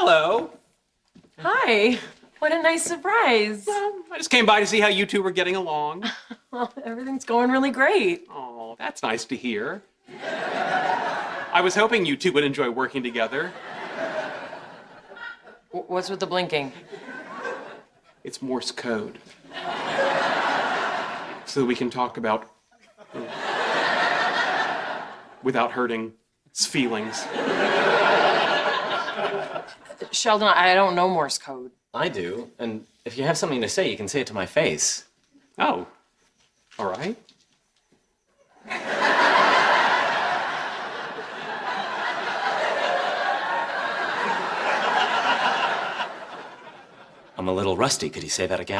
hello. Hi. What a nice surprise. Well, I just came by to see how you two were getting along. Well, everything's going really great. Oh, that's nice to hear. I was hoping you two would enjoy working together. What's with the blinking? It's Morse code. So that we can talk about without hurting his feelings. Sheldon, I don't know Morse code. I do, and if you have something to say, you can say it to my face. Oh, all right. I'm a little rusty. Could you say that again?